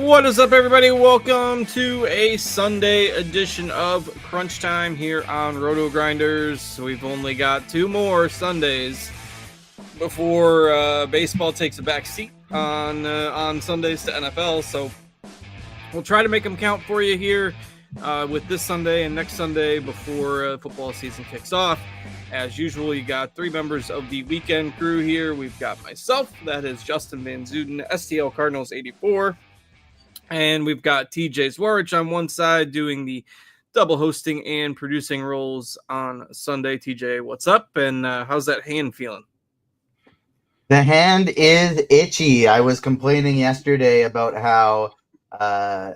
What is up, everybody? Welcome to a Sunday edition of Crunch Time here on RotoGrinders. We've only got 2 more Sundays before baseball takes a back seat on Sundays to NFL. So we'll try to make them count for you here with this Sunday and next Sunday before football season kicks off. As usual, you got 3 members of the weekend crew here. We've got myself, that is Justin Van Zuden, STL Cardinals 84. And we've got TJ Zwarich on one side doing the double hosting and producing roles on Sunday. TJ, what's up? And how's that hand feeling? The hand is itchy. I was complaining yesterday about how I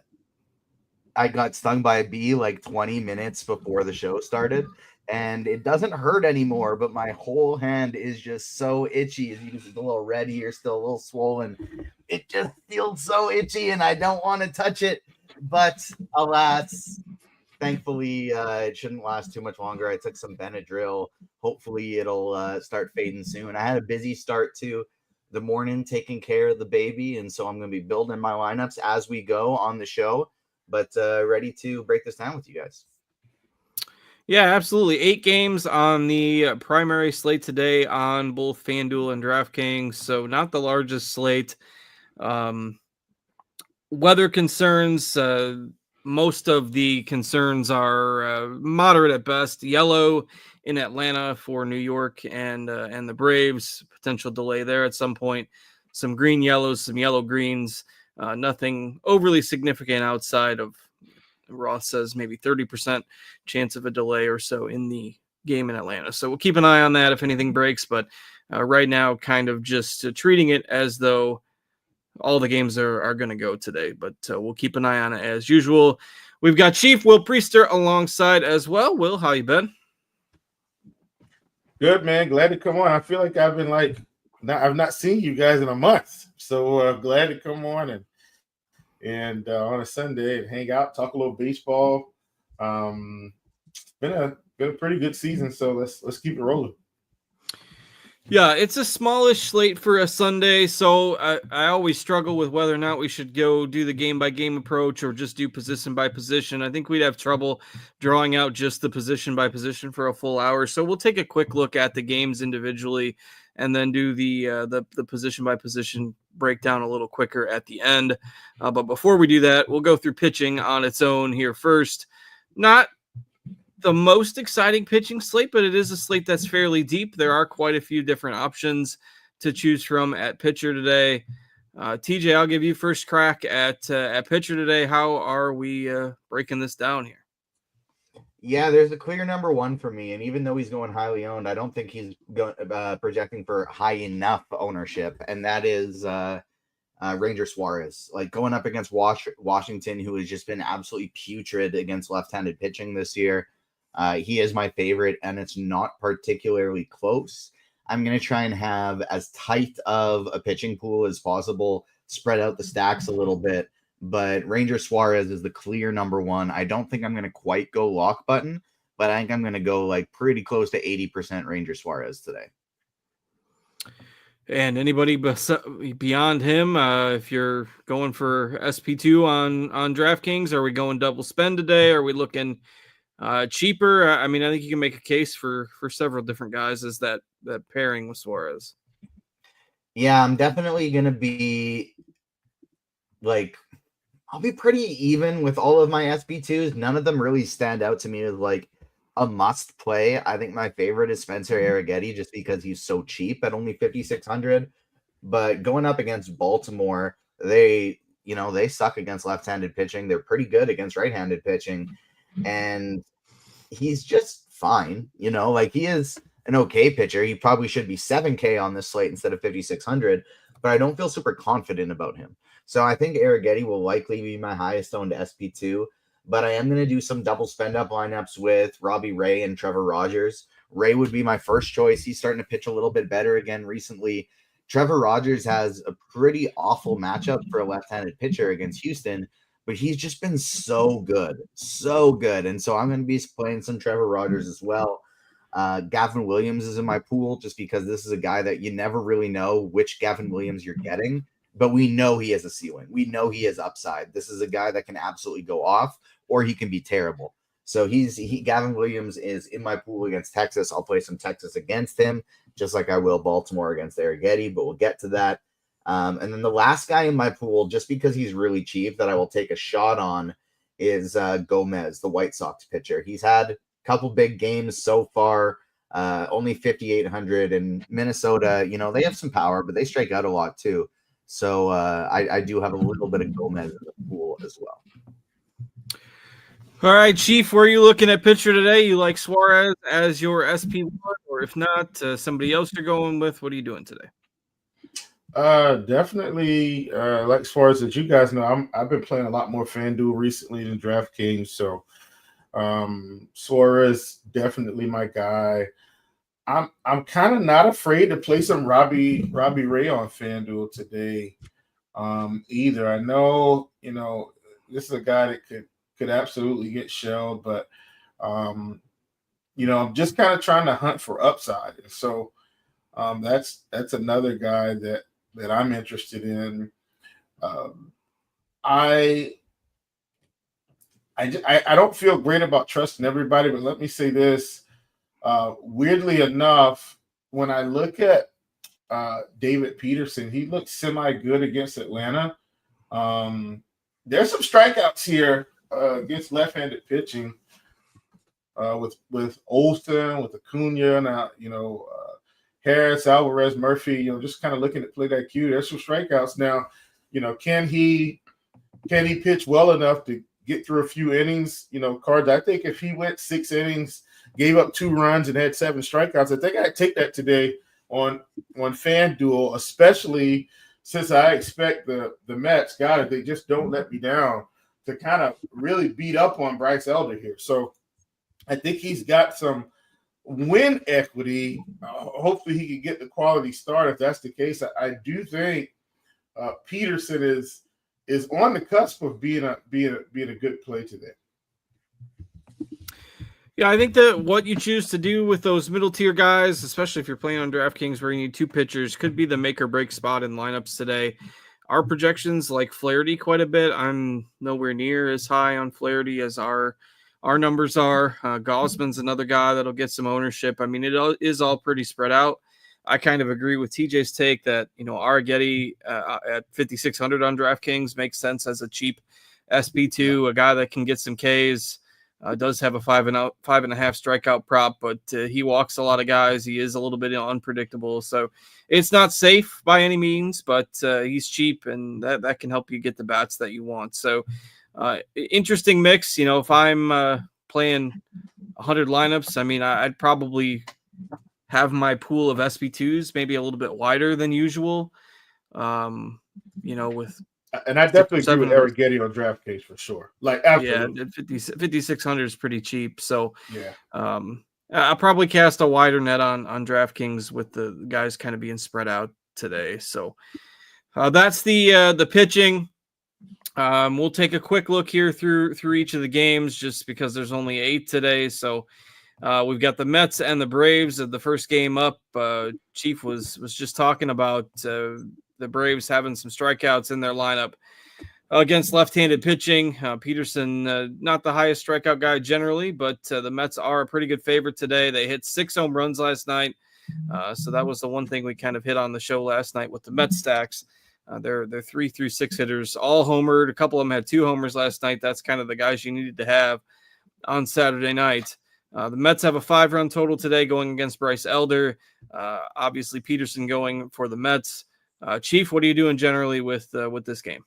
got stung by a bee like 20 minutes before the show started. And it doesn't hurt anymore, but my whole hand is just so itchy. As you can see, a little red here, still a little swollen. It just feels so itchy, and I don't want to touch it. But alas, thankfully, it shouldn't last too much longer. I took some Benadryl. Hopefully, it'll start fading soon. I had a busy start to the morning taking care of the baby, and so I'm going to be building my lineups as we go on the show. But ready to break this down with you guys. Yeah, absolutely. 8 games on the primary slate today on both FanDuel and Draftkings. So not the largest slate. Weather concerns. Most of the concerns are moderate at best. Yellow in Atlanta for New York and the Braves. Potential delay there at some point. Some green yellows, some yellow greens. Nothing overly significant outside of Roth says maybe 30% chance of a delay or so in the game in Atlanta. So we'll keep an eye on that if anything breaks. But right now, kind of just treating it as though all the games are going to go today. But we'll keep an eye on it as usual. We've got Chief Will Priester alongside as well. Will, how you been? Good, man. Glad to come on. I feel like I've I've not seen you guys in a month. So glad to come on and on a Sunday and hang out, talk a little baseball. It's been a pretty good season, so let's keep it rolling. Yeah, it's a smallish slate for a Sunday, so I always struggle with whether or not we should go do the game-by-game approach or just do position-by-position. I think we'd have trouble drawing out just the position-by-position for a full hour, so we'll take a quick look at the games individually and then do the position-by-position breakdown a little quicker at the end. But before we do that, we'll go through pitching on its own here first. Not the most exciting pitching slate, but it is a slate that's fairly deep. There are quite a few different options to choose from at pitcher today. TJ, I'll give you first crack at pitcher today. How are we breaking this down here? Yeah, there's a clear number 1 for me, and even though he's going highly owned, I don't think he's projecting for high enough ownership, and that is Ranger Suarez. Like going up against Washington, who has just been absolutely putrid against left-handed pitching this year. He is my favorite, and it's not particularly close. I'm going to try and have as tight of a pitching pool as possible, spread out the stacks a little bit, but Ranger Suarez is the clear number 1. I don't think I'm going to quite go lock button, but I think I'm going to go like pretty close to 80% Ranger Suarez today. And anybody beyond him, if you're going for SP2 on DraftKings, are we going double spend today? Are we looking cheaper? I mean, I think you can make a case for several different guys as that pairing with Suarez. Yeah, I'm definitely going to be like, I'll be pretty even with all of my SP2s. None of them really stand out to me as like a must play. I think my favorite is Spencer Arrighetti just because he's so cheap at only 5,600. But going up against Baltimore, they suck against left-handed pitching. They're pretty good against right-handed pitching. And he's just fine. Like he is an okay pitcher. He probably should be 7K on this slate instead of 5,600, but I don't feel super confident about him. So I think Arrighetti will likely be my highest owned SP2, but I am going to do some double spend up lineups with Robbie Ray and Trevor Rogers. Ray would be my first choice. He's starting to pitch a little bit better again recently. Trevor Rogers has a pretty awful matchup for a left-handed pitcher against Houston, but he's just been so good. And so I'm going to be playing some Trevor Rogers as well. Gavin Williams is in my pool just because this is a guy that you never really know which Gavin Williams you're getting. but we know he has a ceiling. We know he has upside. This is a guy that can absolutely go off, or he can be terrible. So Gavin Williams is in my pool against Texas. I'll play some Texas against him, just like I will Baltimore against Arrighetti, but we'll get to that. And then the last guy in my pool, just because he's really cheap, that I will take a shot on is Gomez, the White Sox pitcher. He's had a couple big games so far, only 5,800. And Minnesota, they have some power, but they strike out a lot too. So I do have a little bit of Gomez in the pool as well. All right, Chief, where are you looking at pitcher today? You like Suarez as your SP1, or if not, somebody else you're going with? What are you doing today? Definitely, like Suarez, as you guys know, I've been playing a lot more FanDuel recently than DraftKings, so Suarez definitely my guy. I'm kind of not afraid to play some Robbie Ray on FanDuel today, either. I know, this is a guy that could absolutely get shelled, but I'm just kind of trying to hunt for upside. And so that's another guy that I'm interested in. I don't feel great about trusting everybody, but let me say this. Weirdly enough, when I look at David Peterson, he looks semi-good against Atlanta. There's some strikeouts here against left-handed pitching with Olsen, with Acuna, now Harris, Alvarez, Murphy. Just kind of looking at plate IQ. There's some strikeouts now. Can he pitch well enough to get through a few innings? Cards. I think if he went 6 innings, gave up 2 runs, and had 7 strikeouts, I think I'd take that today on FanDuel, especially since I expect the Mets, if they just don't let me down, to kind of really beat up on Bryce Elder here. So I think he's got some win equity. Hopefully he can get the quality start. If that's the case, I do think Peterson is on the cusp of being a good play today. Yeah, I think that what you choose to do with those middle tier guys, especially if you're playing on DraftKings where you need 2 pitchers, could be the make or break spot in lineups today. Our projections like Flaherty quite a bit. I'm nowhere near as high on Flaherty as our numbers are. Gosman's another guy that'll get some ownership. I mean, it is all pretty spread out. I kind of agree with TJ's take that, Arrighetti at 5,600 on DraftKings makes sense as a cheap SP2, a guy that can get some Ks. Does have a 5.5 strikeout prop, but he walks a lot of guys. He is a little bit unpredictable. So it's not safe by any means, but he's cheap, and that can help you get the bats that you want. So interesting mix. If I'm playing 100 lineups, I mean, I'd probably have my pool of SP2s maybe a little bit wider than usual. With and I definitely agree with Arrighetti on DraftKings for sure. Like, absolutely. Yeah, 5,600 is pretty cheap. So yeah, I'll probably cast a wider net on DraftKings with the guys kind of being spread out today. So that's the pitching. We'll take a quick look here through each of the games just because there's only 8 today. So we've got the Mets and the Braves of the first game up. Chief was just talking about the Braves having some strikeouts in their lineup against left-handed pitching. Peterson, not the highest strikeout guy generally, but the Mets are a pretty good favorite today. They hit 6 home runs last night. So that was the one thing we kind of hit on the show last night with the Mets stacks. They're 3 through 6 hitters, all homered. A couple of them had 2 homers last night. That's kind of the guys you needed to have on Saturday night. The Mets have a 5-run total today going against Bryce Elder. Obviously, Peterson going for the Mets. Chief, what are you doing generally with this game?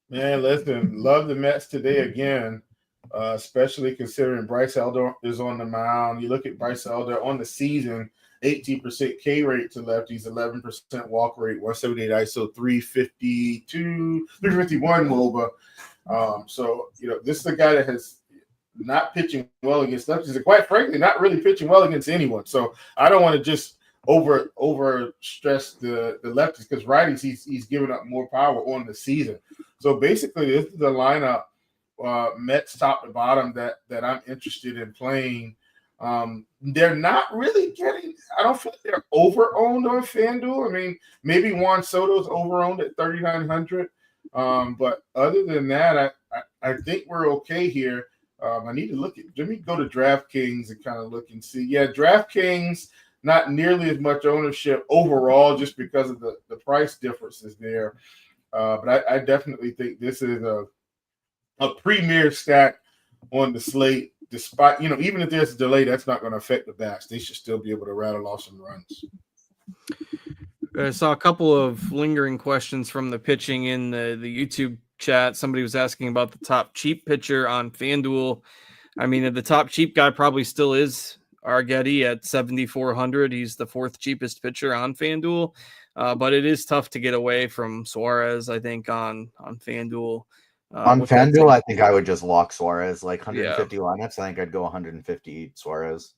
Man, listen, love the Mets today again, especially considering Bryce Elder is on the mound. You look at Bryce Elder on the season, 18% K rate to lefties, 11% walk rate, 178 ISO, 351 WOBA. So, this is a guy that has not pitching well against lefties, and quite frankly, not really pitching well against anyone. So I don't want to just over stress the lefties, because righties he's giving up more power on the season. So basically, this is the lineup, Mets top to bottom, that I'm interested in playing. They're not really getting. I don't feel like they're over-owned on FanDuel. I mean, maybe Juan Soto's over-owned at 3,900. But other than that, I think we're okay here. I need to let me go to DraftKings and kind of look and see. Yeah, DraftKings, not nearly as much ownership overall just because of the price differences there. But I definitely think this is a premier stack on the slate. Despite, even if there's a delay, that's not going to affect the bats. They should still be able to rattle off some runs. I saw a couple of lingering questions from the pitching in the YouTube chat. Somebody was asking about the top cheap pitcher on FanDuel. I mean, the top cheap guy probably still is Arrighetti at 7,400. He's the fourth cheapest pitcher on FanDuel, but it is tough to get away from Suarez, I think, on FanDuel. On FanDuel, I think I would just lock Suarez, like 150 lineups. I think I'd go 150 Suarez.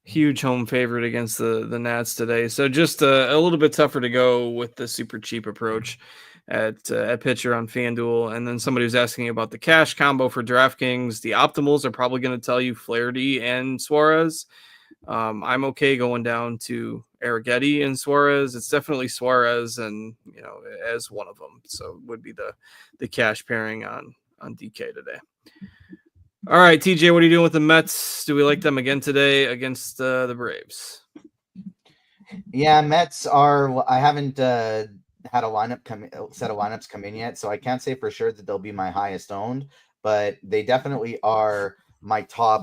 Huge home favorite against the Nats today. So just a little bit tougher to go with the super cheap approach at pitcher on FanDuel. And then somebody was asking about the cash combo for DraftKings. The optimals are probably going to tell you Flaherty and Suarez. I'm okay going down to Arrighetti and Suarez. It's definitely Suarez and, as one of them. So it would be the cash pairing on DK today. All right, TJ, what are you doing with the Mets? Do we like them again today against the Braves? Yeah, Mets are. I haven't had a set of lineups come in yet, so I can't say for sure that they'll be my highest owned, but they definitely are my top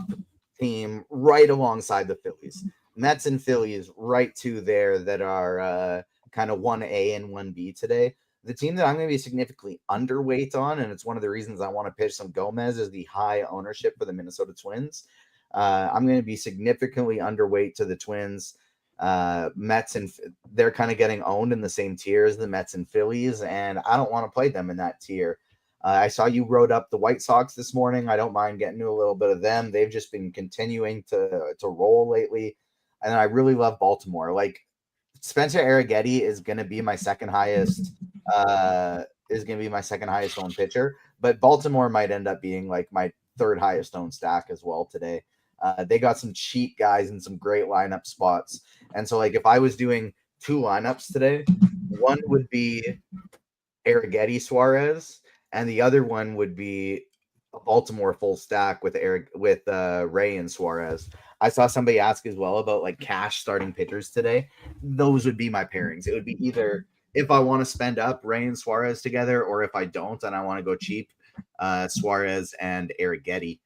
team right alongside the Phillies. Mets and Phillies right two there that are kind of 1A and 1B today. The team that I'm going to be significantly underweight on, and it's one of the reasons I want to pitch some Gomez, is the high ownership for the Minnesota Twins. I'm going to be significantly underweight to the Twins. Mets, and they're kind of getting owned in the same tier as the Mets and Phillies, and I don't want to play them in that tier. I saw you wrote up the White Sox this morning. I don't mind getting to a little bit of them. They've just been continuing to roll lately, and I really love Baltimore. Like, Spencer Arrighetti is going to be my second highest owned pitcher, but Baltimore might end up being like my third highest owned stack as well today. They got some cheap guys and some great lineup spots. And so, like, if I was doing two lineups today, one would be Arrighetti Suarez, and the other one would be a Baltimore full stack with Ray and Suarez. I saw somebody ask as well about like cash starting pitchers today. Those would be my pairings. It would be either if I want to spend up Ray and Suarez together, or if I don't and I want to go cheap, Suarez and Arrighetti.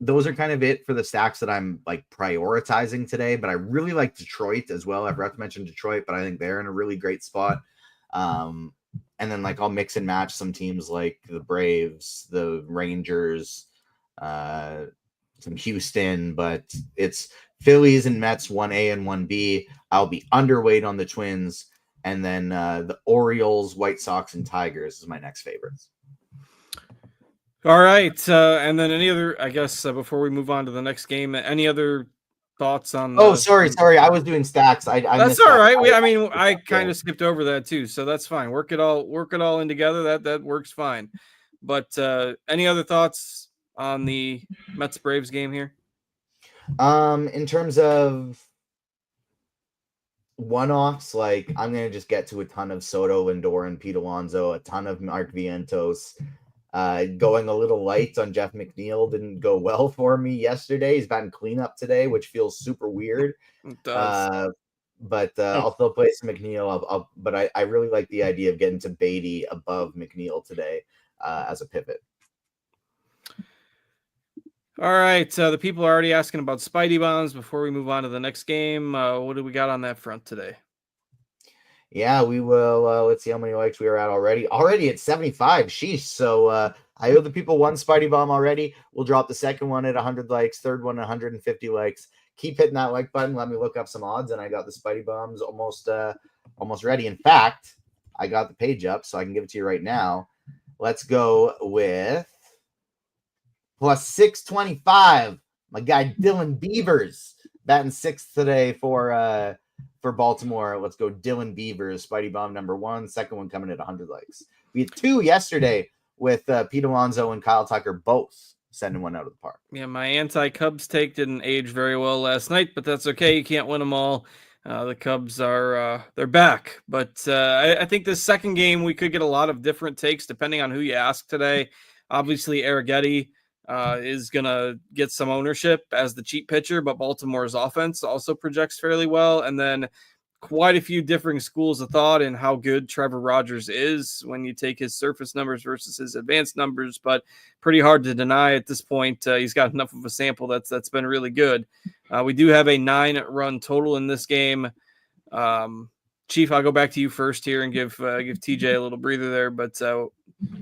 Those are kind of it for the stacks that I'm like prioritizing today, but I really like Detroit as well. I forgot to mention Detroit, but I think they're in a really great spot. And then like I'll mix and match some teams like the Braves, the Rangers, some Houston, but it's Phillies and Mets 1A and 1B. I'll be underweight on the Twins, and then the Orioles, White Sox, and Tigers is my next favorites. All right, and then any other, I guess, before we move on to the next game, any other thoughts on? Sorry, I was doing stacks. I that's all right. I kind of skipped over that too, so that's fine. Work it all in together. That works fine. But any other thoughts on the Mets Braves game here? In terms of one-offs, like I'm gonna just get to a ton of Soto, Lindor, and Pete Alonso, a ton of Mark Vientos. Going a little light on Jeff McNeil didn't go well for me yesterday. He's batting cleanup today, which feels super weird. It does. But I'll still play some McNeil. But I really like the idea of getting to Beatty above McNeil today as a pivot. All right. The people are already asking about Spidey bombs before we move on to the next game. What do we got on that front today? Yeah, we will. Let's see how many likes we are at already. Already at 75. Sheesh. So I owe the people one Spidey bomb already. We'll drop the second one at 100 likes, third one at 150 likes. Keep hitting that like button. Let me look up some odds, and I got the Spidey bombs almost ready. In fact, I got the page up, so I can give it to you right now. Let's go with plus 625. My guy Dylan Beavers batting sixth today for Baltimore. Let's go Dylan Beavers, Spidey bomb number one. Second one coming at 100 likes. We had two yesterday with Pete Alonso and Kyle Tucker both sending one out of the park. Yeah, my anti-Cubs take didn't age very well last night, but that's okay. You can't win them all. The Cubs are they're back, but I think this second game we could get a lot of different takes depending on who you ask today. Obviously, Arrighetti is gonna get some ownership as the cheap pitcher, but Baltimore's offense also projects fairly well, and then quite a few differing schools of thought in how good Trevor Rogers is when you take his surface numbers versus his advanced numbers, but pretty hard to deny at this point. He's got enough of a sample that's been really good. We do have a 9-run total in this game. Chief, I'll go back to you first here and give TJ a little breather there, but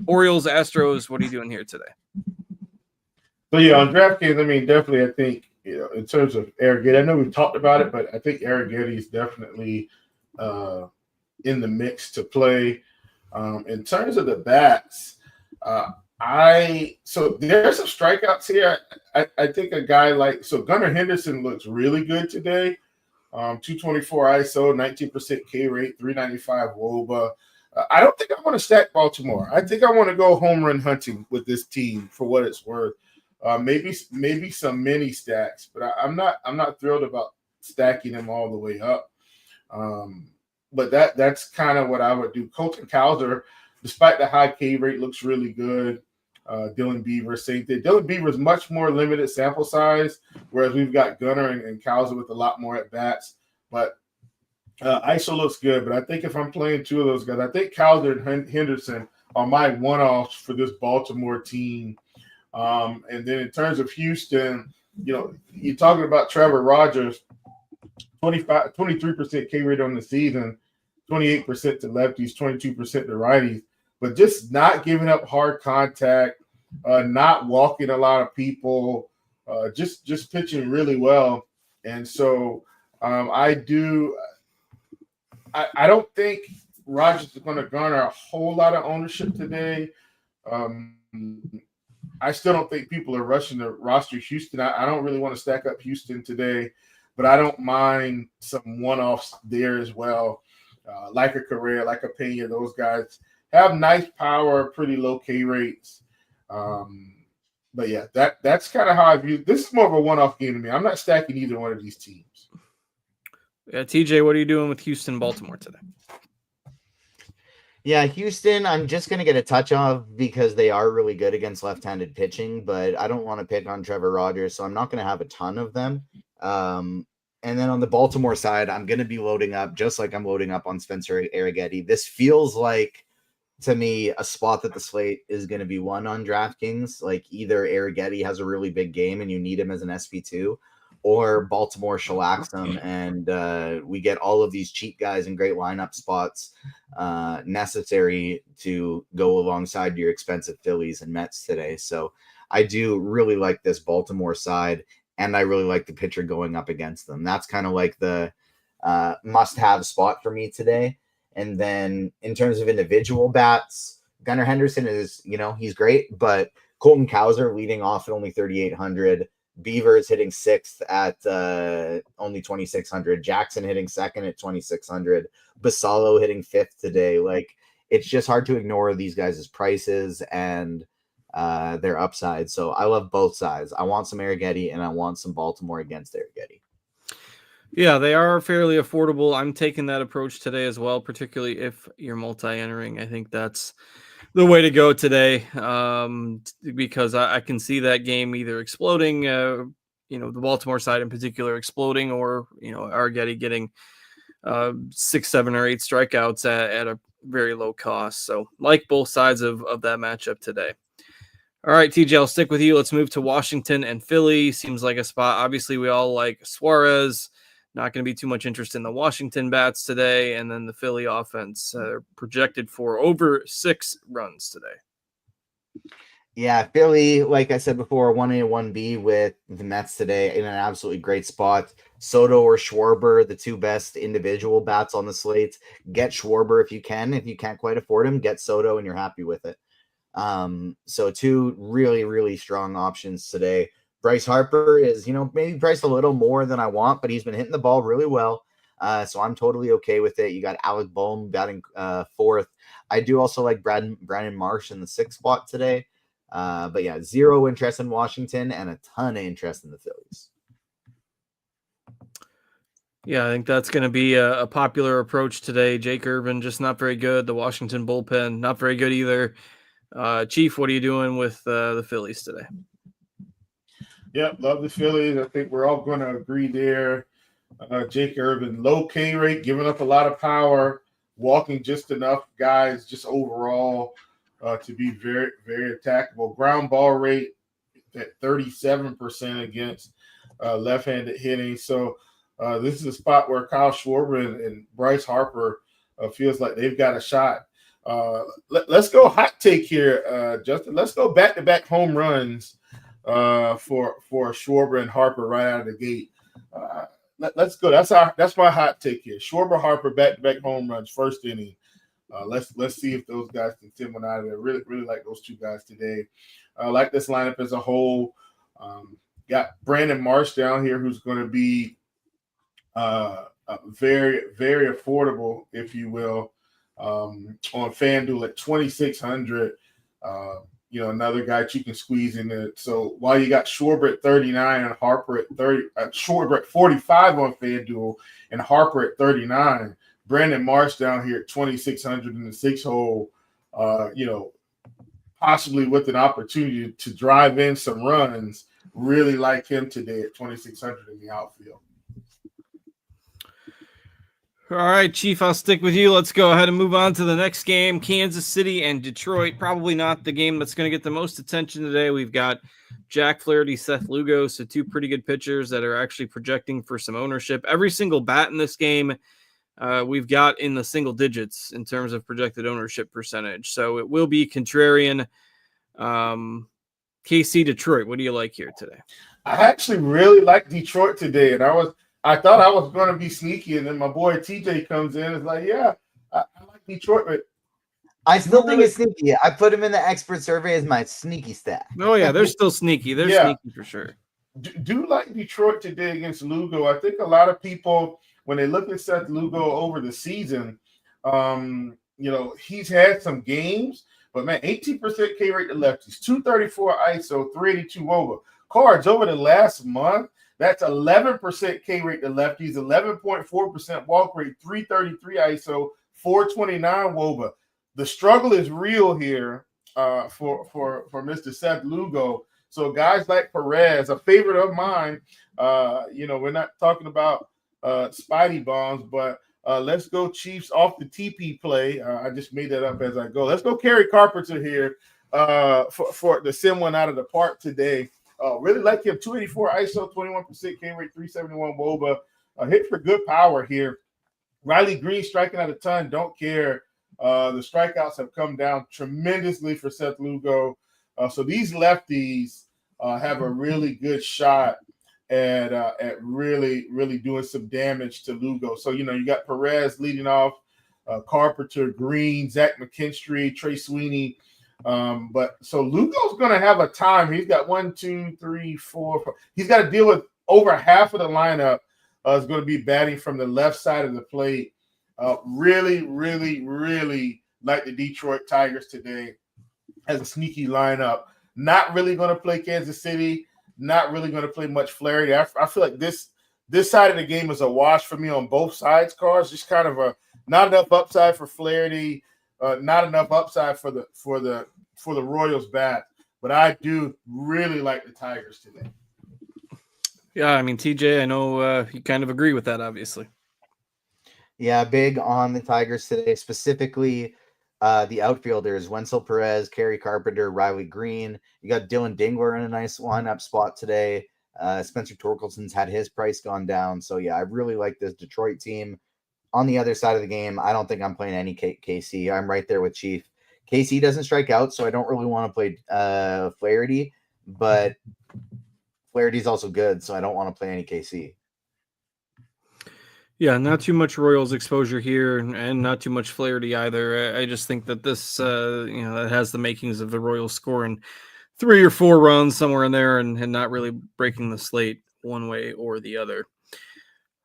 Orioles, Astros, what are you doing here today? So yeah, on DraftKings, I mean, definitely, I think, in terms of Arrighetti, I know we've talked about it, but I think Arrighetti is definitely in the mix to play. In terms of the bats, so there's some strikeouts here. I think a guy like Gunnar Henderson looks really good today. 224 ISO, 19% K rate, 395 WOBA. I don't think I want to stack Baltimore. I think I want to go home run hunting with this team for what it's worth. Maybe some mini stacks, but I'm not thrilled about stacking them all the way up. But that's kind of what I would do. Colton Cowser, despite the high K rate, looks really good. Dylan Beaver, same thing. Dylan Beaver's much more limited sample size, whereas we've got Gunnar and Cowser with a lot more at bats. But ISO looks good. But I think if I'm playing two of those guys, I think Cowser and Henderson are my one-offs for this Baltimore team. And then in terms of Houston, you're talking about Trevor Rogers, 23% K rate on the season, 28% to lefties, 22% to righties, but just not giving up hard contact, not walking a lot of people, just pitching really well. And so I don't think Rogers is going to garner a whole lot of ownership today. I still don't think people are rushing to roster Houston. I don't really want to stack up Houston today, but I don't mind some one-offs there as well. Like a Correa, like a Pena, those guys have nice power, pretty low K rates. But yeah, that's kind of how I view it. This is more of a one-off game to me. I'm not stacking either one of these teams. Yeah, TJ, what are you doing with Houston, Baltimore today? Yeah, Houston, I'm just going to get a touch of because they are really good against left-handed pitching, but I don't want to pick on Trevor Rogers, so I'm not going to have a ton of them. And then on the Baltimore side, I'm going to be loading up just like I'm loading up on Spencer Arrighetti. This feels like, to me, a spot that the slate is going to be won on DraftKings. Like either Arrighetti has a really big game and you need him as an SP2, or Baltimore shellacks them, and we get all of these cheap guys in great lineup spots necessary to go alongside your expensive Phillies and Mets today. So I do really like this Baltimore side, and I really like the pitcher going up against them. That's kind of like the must-have spot for me today. And then in terms of individual bats, Gunnar Henderson is, he's great, but Colton Cowser leading off at only 3,800. Beaver is hitting sixth at only 2,600. Jackson hitting second at 2,600. Basallo hitting fifth today. Like, it's just hard to ignore these guys' prices and their upside. So I love both sides. I want some Arrighetti and I want some Baltimore against Arrighetti. Yeah, they are fairly affordable. I'm taking that approach today as well, particularly if you're multi-entering. I think that's the way to go today, because I can see that game either exploding, the Baltimore side in particular exploding, or, Arrighetti getting 6, 7, or 8 strikeouts at a very low cost. So like both sides of that matchup today. All right, TJ, I'll stick with you. Let's move to Washington and Philly. Seems like a spot. Obviously, we all like Suarez. Not going to be too much interest in the Washington bats today. And then the Philly offense projected for over 6 runs today. Yeah, Philly, like I said before, 1A, 1B with the Mets today in an absolutely great spot. Soto or Schwarber, the two best individual bats on the slate. Get Schwarber if you can. If you can't quite afford him, get Soto and you're happy with it. So two really, really strong options today. Bryce Harper is, maybe priced a little more than I want, but he's been hitting the ball really well. So I'm totally okay with it. You got Alec Bohm batting fourth. I do also like Brandon Marsh in the 6th spot today. But yeah, zero interest in Washington and a ton of interest in the Phillies. Yeah, I think that's going to be a popular approach today. Jake Irvin, just not very good. The Washington bullpen, not very good either. Chief, what are you doing with the Phillies today? Yep, love the Phillies. I think we're all going to agree there. Jake Irvin, low K rate, giving up a lot of power, walking just enough guys, just overall to be very, very attackable. Ground ball rate at 37% against left-handed hitting. So this is a spot where Kyle Schwarber and Bryce Harper feels like they've got a shot. Let's go hot take here, Justin. Let's go back-to-back home runs for Schwarber and Harper right out of the gate. Let's go. That's my hot take here. Schwarber, Harper, back-to-back home runs, first inning. Let's see if those guys can send one out of there. Really, really like those two guys today. I like this lineup as a whole. Got Brandon Marsh down here, who's going to be very, very affordable, if you will, on FanDuel at 2,600. Another guy that you can squeeze in there. So while you got Schwarber at 39 and Harper at 30, Schwarber at 45 on FanDuel and Harper at 39, Brandon Marsh down here at 2,600 in the 6-hole, possibly with an opportunity to drive in some runs. Really like him today at 2,600 in the outfield. All right, Chief, I'll stick with you. Let's go ahead and move on to the next game, Kansas City and Detroit. Probably not the game that's going to get the most attention today. We've got Jack Flaherty, Seth Lugo, so two pretty good pitchers that are actually projecting for some ownership. Every single bat in this game we've got in the single digits in terms of projected ownership percentage. So it will be contrarian. KC Detroit, what do you like here today? I actually really like Detroit today, and I thought I was going to be sneaky, and then my boy TJ comes in and is like, yeah, I like Detroit, but I still think it's sneaky. I put him in the expert survey as my sneaky stat. Oh, yeah, they're still sneaky. They're sneaky for sure. Do like Detroit today against Lugo. I think a lot of people, when they look at Seth Lugo over the season, he's had some games, but man, 18% K rate to lefties, 234 ISO, 382 WOBA. Cards over the last month, that's 11% K rate to lefties, 11.4% walk rate, 333 ISO, 429 WOBA. The struggle is real here for Mr. Seth Lugo. So guys like Perez, a favorite of mine, we're not talking about Spidey bombs, but let's go Chiefs off the TP play. I just made that up as I go. Let's go Kerry Carpenter here for the send one out of the park today. Really like him. 284 ISO, 21% K rate, 371 WOBA. Hit for good power here. Riley Green striking out a ton. Don't care. The strikeouts have come down tremendously for Seth Lugo. So these lefties have a really good shot at really, really doing some damage to Lugo. So, you got Perez leading off, Carpenter, Green, Zach McKinstry, Trey Sweeney. But so Lugo's going to have a time. He's got 1, 2, 3, 4, 5. He's got to deal with over half of the lineup is going to be batting from the left side of the plate. Really, really, really like the Detroit Tigers today as a sneaky lineup. Not really going to play Kansas City. Not really going to play much Flaherty. I feel like this side of the game is a wash for me on both sides. Cars just kind of not enough upside for Flaherty. Not enough upside for the Royals bat, but I do really like the Tigers today. Yeah, I mean, TJ, I know you kind of agree with that, obviously. Yeah, big on the Tigers today, specifically the outfielders, Wenzel Perez, Kerry Carpenter, Riley Green. You got Dylan Dingler in a nice lineup spot today. Spencer Torkelson's had his price gone down. So, yeah, I really like this Detroit team. On the other side of the game, I don't think I'm playing any KC. I'm right there with Chief. KC doesn't strike out, so I don't really want to play Flaherty, but Flaherty's also good, so I don't want to play any KC. Yeah, not too much Royals exposure here, and not too much Flaherty either. I just think that this, that has the makings of the Royals scoring 3 or 4 runs somewhere in there and not really breaking the slate one way or the other.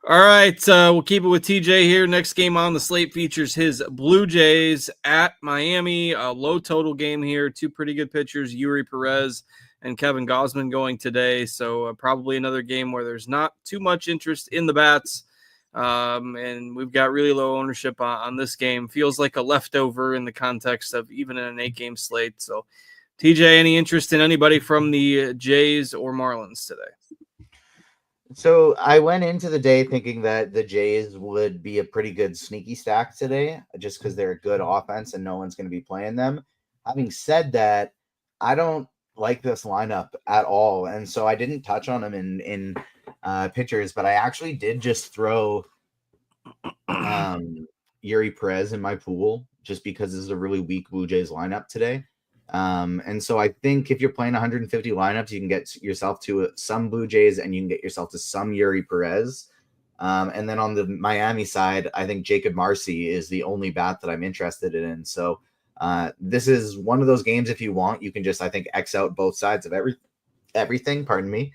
All right, we'll keep it with TJ here. Next game on the slate features his Blue Jays at Miami. A low total game here. Two pretty good pitchers, Yuri Perez and Kevin Gausman, going today. So probably another game where there's not too much interest in the bats. And we've got really low ownership on this game. Feels like a leftover in the context of even in an 8-game slate. So, TJ, any interest in anybody from the Jays or Marlins today? So I went into the day thinking that the Jays would be a pretty good sneaky stack today, just because they're a good offense and no one's going to be playing them. Having said that, I don't like this lineup at all, and so I didn't touch on them in pitchers, but I actually did just throw Yuri Perez in my pool just because this is a really weak Blue Jays lineup today. And so I think if you're playing 150 lineups, you can get yourself to some Blue Jays and you can get yourself to some Yuri Perez. And then on the Miami side, I think Jacob Marcy is the only bat that I'm interested in. So this is one of those games, if you want, you can just, I think, X out both sides of everything, pardon me.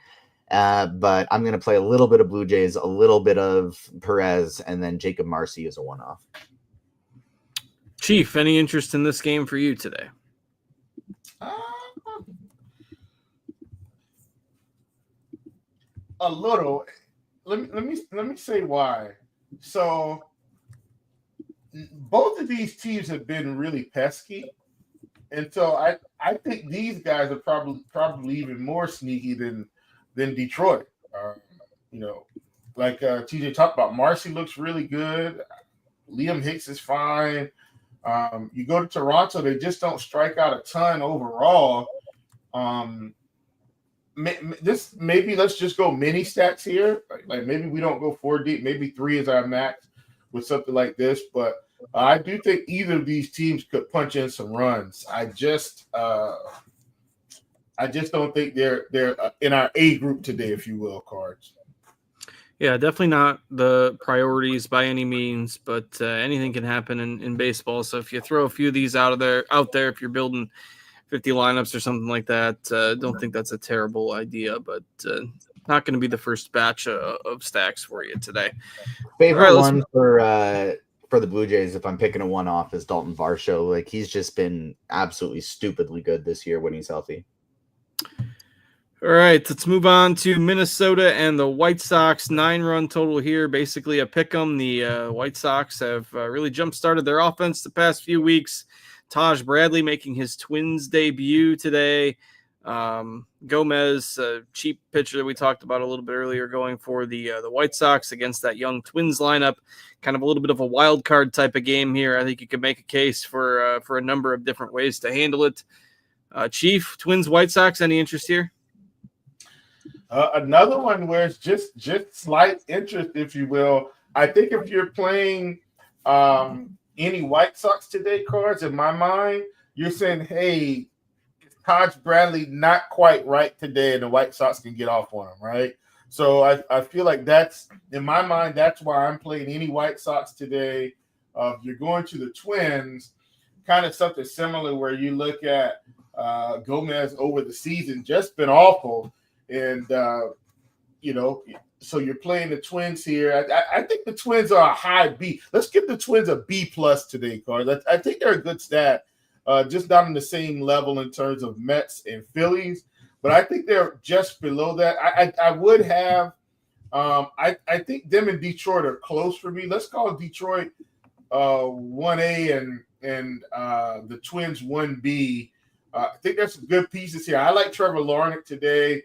But I'm going to play a little bit of Blue Jays, a little bit of Perez, and then Jacob Marcy is a one-off. Chief, any interest in this game for you today? A little. Let me say why. So both of these teams have been really pesky, and so I think these guys are probably even more sneaky than Detroit. Like TJ talked about, Marcy looks really good. Liam Hicks is fine. You go to Toronto, they just don't strike out a ton overall. Maybe let's just go mini stacks here. Like maybe we don't go 4 deep. Maybe 3 is our max with something like this. But I do think either of these teams could punch in some runs. I just don't think they're in our A group today, if you will, Cards. Yeah, definitely not the priorities by any means, but anything can happen in baseball. So if you throw a few of these out there, if you're building 50 lineups or something like that, don't think that's a terrible idea, but not going to be the first batch of stacks for you today. Favorite one for the Blue Jays, if I'm picking a one-off, is Dalton Varsho. Like, he's just been absolutely stupidly good this year when he's healthy. All right, let's move on to Minnesota and the White Sox. 9-run total here, basically a pick 'em. The White Sox have really jump-started their offense the past few weeks. Taj Bradley making his Twins debut today. Gomez, cheap pitcher that we talked about a little bit earlier, going for the White Sox against that young Twins lineup. Kind of a little bit of a wild card type of game here. I think you could make a case for a number of different ways to handle it. Chief, Twins, White Sox, any interest here? Another one where it's just slight interest, if you will. I think if you're playing any White Sox today, Cards, in my mind, you're saying, hey, Taj Bradley not quite right today, and the White Sox can get off on him, right? So I feel like that's, in my mind, that's why I'm playing any White Sox today. You're going to the Twins, kind of something similar where you look at Gomez over the season, just been awful. And, so you're playing the Twins here. I think the Twins are a high B. Let's give the Twins a B+ today, Cards. I think they're a good stat, just not on the same level in terms of Mets and Phillies. But I think they're just below that. I would have I think them and Detroit are close for me. Let's call Detroit 1A and the Twins 1B. I think there's some good pieces here. I like Trevor Lawrence today.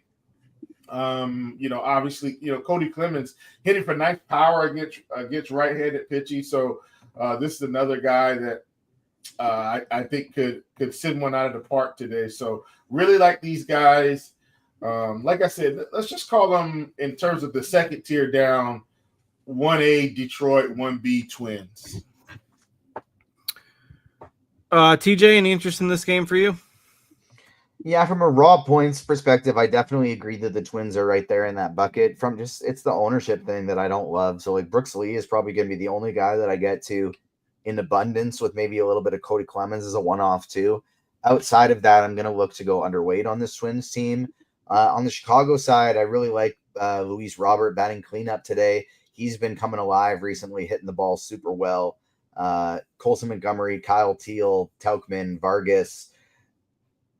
Obviously, Cody Clemens hitting for nice power against right-handed pitching. So this is another guy that I think could send one out of the park today. So really like these guys. Like I said, let's just call them, in terms of the second tier down, 1A Detroit, 1B Twins. TJ, any interest in this game for you? Yeah, from a raw points perspective, I definitely agree that the Twins are right there in that bucket. It's the ownership thing that I don't love. So like Brooks Lee is probably going to be the only guy that I get to in abundance, with maybe a little bit of Cody Clemens as a one-off too. Outside of that, I'm going to look to go underweight on this Twins team. On the Chicago side, I really like Luis Robert batting cleanup today. He's been coming alive recently, hitting the ball super well. Colson Montgomery, Kyle Teal, Tauchman, Vargas.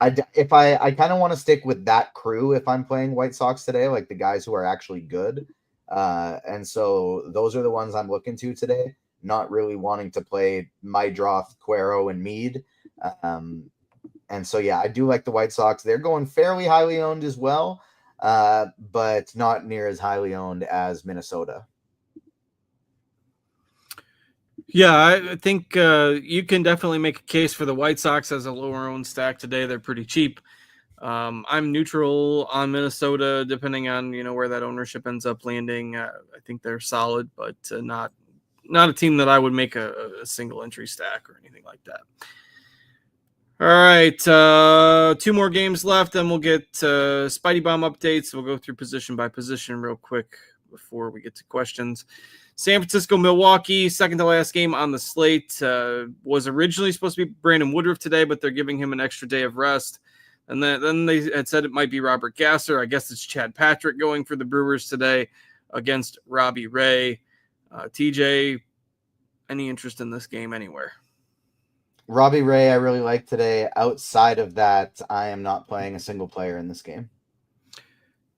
I kind of want to stick with that crew if I'm playing White Sox today, like the guys who are actually good. And so those are the ones I'm looking to today, not really wanting to play Mydroth, Cuero, and Mead. And so, yeah, I do like the White Sox. They're going fairly highly owned as well, but not near as highly owned as Minnesota. Yeah, I think you can definitely make a case for the White Sox as a lower owned stack today. They're pretty cheap. I'm neutral on Minnesota, depending on where that ownership ends up landing. I think they're solid, but not a team that I would make a single entry stack or anything like that. All right, 2 more games left, then we'll get Spidey Bomb updates. We'll go through position by position real quick before we get to questions. San Francisco, Milwaukee, second to last game on the slate. Was originally supposed to be Brandon Woodruff today, but they're giving him an extra day of rest. And then they had said it might be Robert Gasser. I guess it's Chad Patrick going for the Brewers today against Robbie Ray. TJ, any interest in this game anywhere? Robbie Ray, I really like today. Outside of that, I am not playing a single player in this game.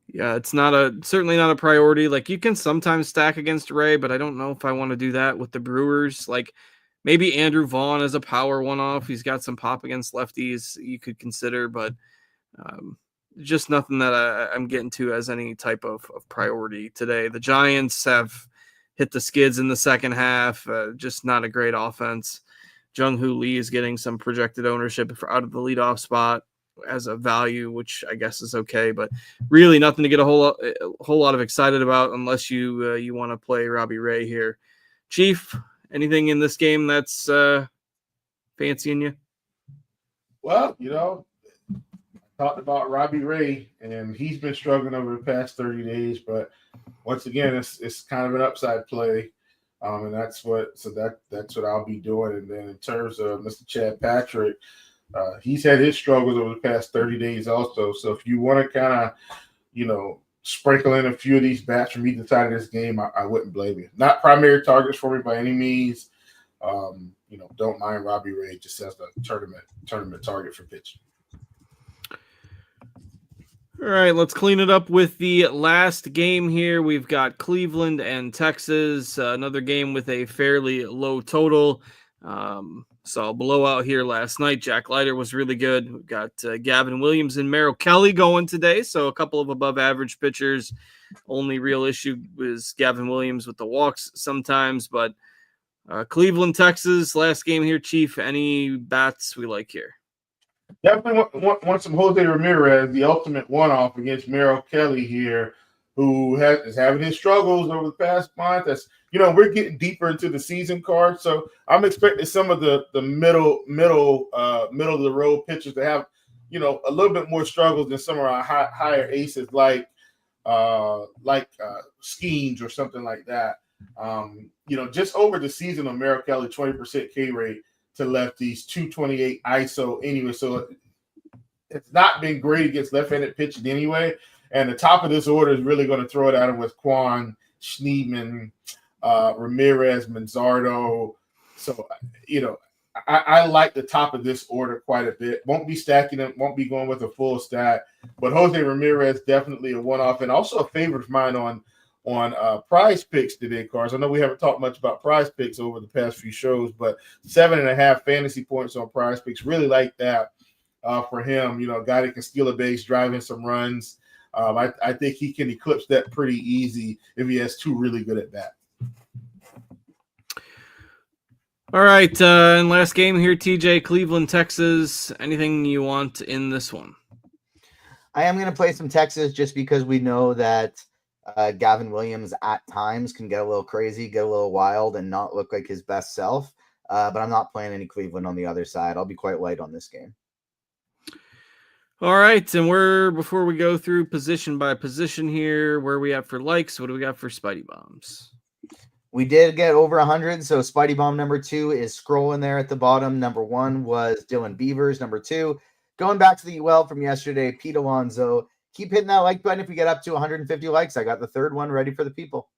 Yeah, it's certainly not a priority. Like, you can sometimes stack against Ray, but I don't know if I want to do that with the Brewers. Like, maybe Andrew Vaughn as a power one-off. He's got some pop against lefties you could consider, but just nothing that I'm getting to as any type of priority today. The Giants have hit the skids in the second half. Just not a great offense. Jung-Hoo Lee is getting some projected ownership out of the leadoff spot as a value, which I guess is okay, but really nothing to get a whole lot of excited about unless you want to play Robbie Ray here. Chief, anything in this game that's fancying you? Well, I talked about Robbie Ray, and he's been struggling over the past 30 days, but once again, it's kind of an upside play. And that's what I'll be doing. And then in terms of Mr. Chad Patrick, he's had his struggles over the past 30 days also. So if you want to kind of, sprinkle in a few of these bats from either side of this game, I wouldn't blame you. Not primary targets for me by any means. Don't mind Robbie Ray just as a tournament target for pitching. All right, let's clean it up with the last game here. We've got Cleveland and Texas, another game with a fairly low total. Saw a blowout here last night. Jack Leiter was really good. We've got Gavin Williams and Merrill Kelly going today, so a couple of above-average pitchers. Only real issue was Gavin Williams with the walks sometimes, but Cleveland, Texas, last game here, Chief. Any bats we like here? Definitely want some Jose Ramirez, the ultimate one-off against Merrill Kelly here, who is having his struggles over the past month. That's we're getting deeper into the season card, so I'm expecting some of the middle of the road pitchers to have a little bit more struggles than some of our higher aces like Skeens or something like that. Just over the season on Merrill Kelly, 20% K rate to lefties, 228 ISO anyway. So it's not been great against left-handed pitching anyway. And the top of this order is really going to throw it at him with Kwan, Schneemann, Ramirez, Manzardo. So, I like the top of this order quite a bit. Won't be stacking them, won't be going with a full stack. But Jose Ramirez, definitely a one-off, and also a favorite of mine on Prize Picks today, Cars. I know we haven't talked much about Prize Picks over the past few shows, but 7.5 fantasy points on Prize Picks. Really like that for him. A guy that can steal a base, drive in some runs. I think he can eclipse that pretty easy if he has 2 really good at bats. All right, and last game here, TJ, Cleveland, Texas. Anything you want in this one? I am going to play some Texas just because we know that Gavin Williams at times can get a little crazy, get a little wild, and not look like his best self. But I'm not playing any Cleveland on the other side. I'll be quite light on this game. All right, and before we go through position by position here, where are we at for likes? What do we got for Spidey Bombs? We did get over 100, so Spidey Bomb number 2 is scrolling there at the bottom. Number 1 was Dylan Beavers. Number 2, going back to the UL from yesterday, Pete Alonso. Keep hitting that like button if we get up to 150 likes. I got the third one ready for the people.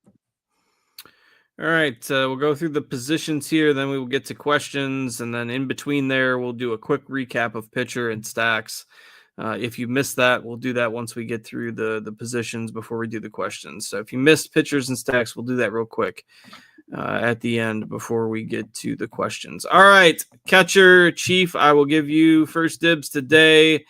All right, we'll go through the positions here, then we will get to questions, and then in between there, we'll do a quick recap of pitcher and stacks. If you missed that, we'll do that once we get through the positions before we do the questions. So if you missed pitchers and stacks, we'll do that real quick at the end before we get to the questions. All right, catcher, Chief, I will give you first dibs today.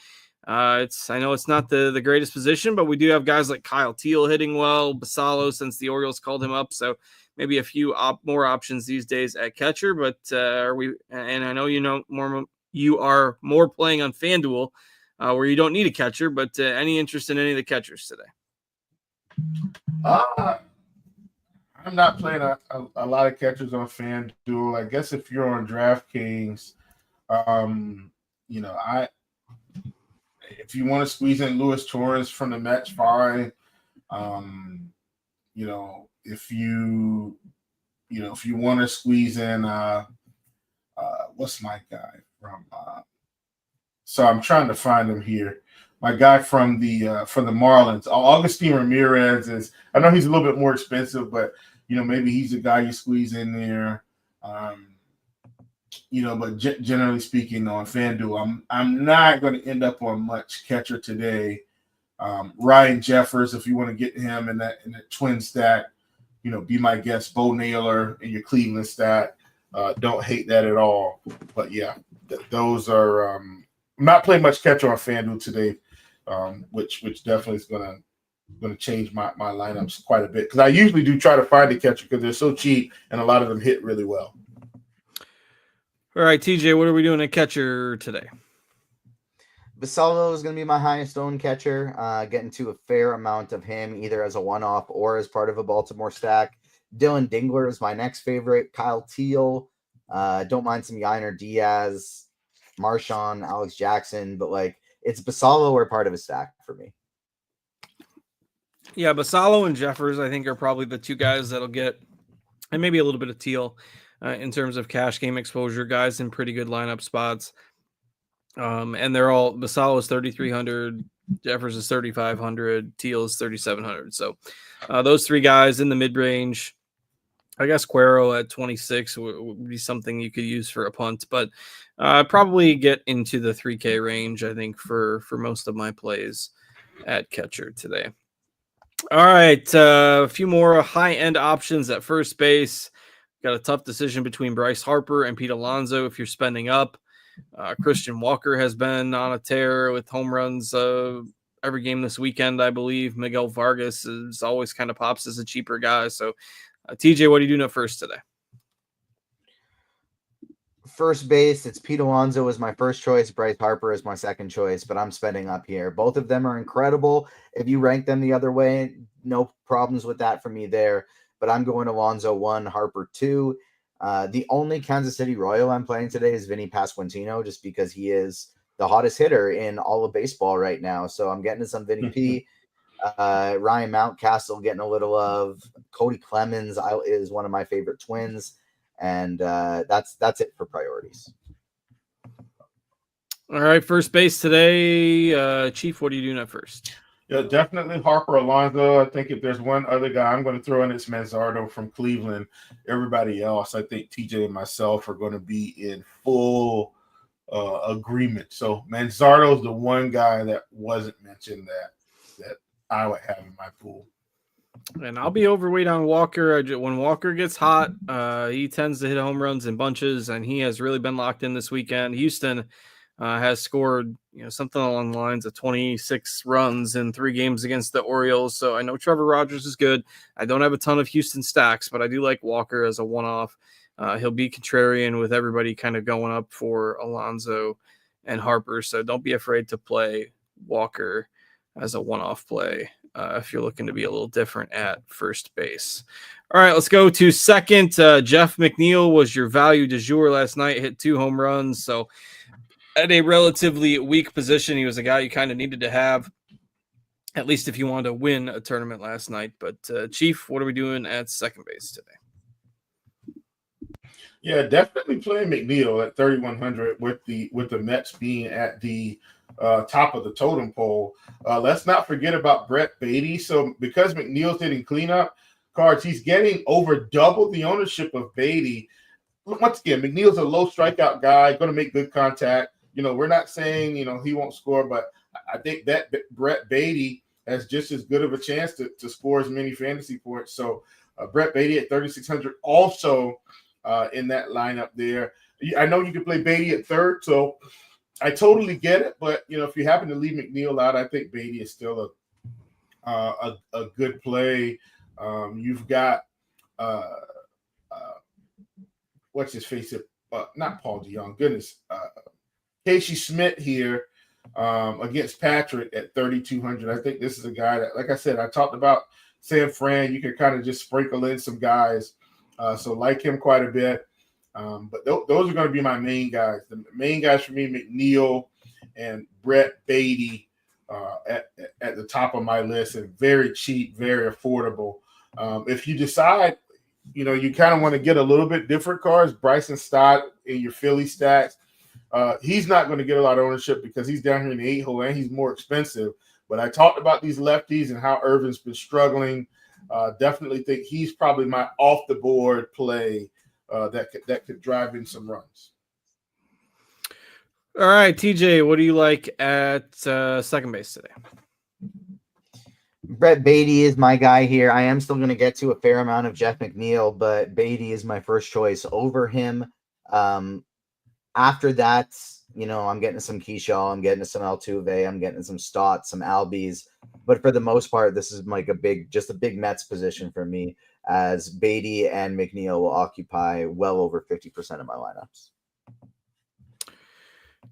I know it's not the greatest position, but we do have guys like Kyle Teal hitting well, Basallo since the Orioles called him up, so maybe a few more options these days at catcher. But and I know you are more playing on FanDuel where you don't need a catcher, but any interest in any of the catchers today? I'm not playing a lot of catchers on FanDuel. I guess if you're on Draftkings, if you want to squeeze in Luis Torres from the Mets, fine. If you want to squeeze in, what's my guy from? So I'm trying to find him here. My guy from the Marlins, Augustine Ramirez is. I know he's a little bit more expensive, but maybe he's the guy you squeeze in there. But generally speaking, on FanDuel, I'm not going to end up on much catcher today. Ryan Jeffers, if you want to get him in that twin stack, be my guest. Bo Naylor in your Cleveland stack. Don't hate that at all. But yeah, those are. I'm not playing much catcher on FanDuel today, which definitely is going to change my lineups quite a bit, because I usually do try to find a catcher because they're so cheap and a lot of them hit really well. All right, TJ, what are we doing at catcher today? Basallo is going to be my highest owned catcher, getting to a fair amount of him either as a one-off or as part of a Baltimore stack. Dylan Dingler is my next favorite. Kyle Teal. Don't mind some Yainer Diaz, Marshawn, Alex Jackson, but it's Basallo or part of a stack for me. Yeah, Basallo and Jeffers, I think, are probably the two guys that'll get, and maybe a little bit of Teal in terms of cash game exposure, guys in pretty good lineup spots. And they're all, Basallo is 3,300, Jeffers is 3,500, Teal is 3,700. So those three guys in the mid range. I guess Cuero at 26 would be something you could use for a punt, but probably get into the 3K range, I think, for most of my plays at catcher today. All right, a few more high-end options at first base. Got a tough decision between Bryce Harper and Pete Alonso if you're spending up. Christian Walker has been on a tear with home runs every game this weekend, I believe. Miguel Vargas is always kind of pops as a cheaper guy. So, TJ, what are you doing at first today? First base, it's Pete Alonso is my first choice. Bryce Harper is my second choice, but I'm spending up here. Both of them are incredible. If you rank them the other way, no problems with that for me there. But I'm going Alonso 1, Harper 2. The only Kansas City Royal I'm playing today is Vinny Pasquantino, just because he is the hottest hitter in all of baseball right now. So I'm getting to some Vinny P. Ryan Mountcastle getting a little of. Cody Clemens is one of my favorite Twins. And that's it for priorities. All right, first base today. Chief, what are you doing at first? Yeah, definitely Harper, Alonso. I think if there's one other guy I'm going to throw in, it's Manzardo from Cleveland. Everybody else, I think TJ and myself are going to be in full agreement. So Manzardo is the one guy that wasn't mentioned that I would have in my pool. And I'll be overweight on Walker. When Walker gets hot, he tends to hit home runs in bunches, and he has really been locked in this weekend. Houston has scored, something along the lines of 26 runs in 3 games against the Orioles. So I know Trevor Rogers is good. I don't have a ton of Houston stacks, but I do like Walker as a one-off. He'll be contrarian with everybody kind of going up for Alonso and Harper. So don't be afraid to play Walker as a one-off play if you're looking to be a little different at first base. All right, let's go to second. Jeff McNeil was your value du jour last night, hit 2 home runs. So at a relatively weak position, he was a guy you kind of needed to have, at least if you wanted to win a tournament last night. But Chief, what are we doing at second base today? Yeah, definitely playing McNeil at 3,100 with the Mets being at the top of the totem pole. Let's not forget about Brett Beatty. So because McNeil's hitting cleanup, cards. He's getting over double the ownership of Beatty. Once again, McNeil's a low strikeout guy, going to make good contact. We're not saying, he won't score, but I think that Brett Beatty has just as good of a chance to score as many fantasy points. So Brett Beatty at 3,600 also in that lineup there. I know you can play Beatty at third, so I totally get it. But, if you happen to leave McNeil out, I think Beatty is still a good play. You've got what's his face? Not Paul DeYoung. Goodness. Casey Schmidt here against Patrick at 3,200. I think this is a guy that, like I said, I talked about San Fran. You can kind of just sprinkle in some guys. So like him quite a bit. But those are going to be my main guys. The main guys for me, McNeil and Brett Beatty at the top of my list, and very cheap, very affordable. If you decide, you kind of want to get a little bit different cards, Bryson Stott in your Philly stacks, he's not going to get a lot of ownership because he's down here in the 8 hole and he's more expensive. But I talked about these lefties and how Irvin's been struggling. Definitely think he's probably my off the board play that could drive in some runs. All right, TJ, what do you like at second base today? Brett Beatty is my guy here. I am still going to get to a fair amount of Jeff McNeil, but Beatty is my first choice over him. After that, I'm getting some Keyshaw, I'm getting some Altuve, I'm getting some Stott, some Albies. But for the most part, this is like a big Mets position for me, as Beatty and McNeil will occupy well over 50% of my lineups.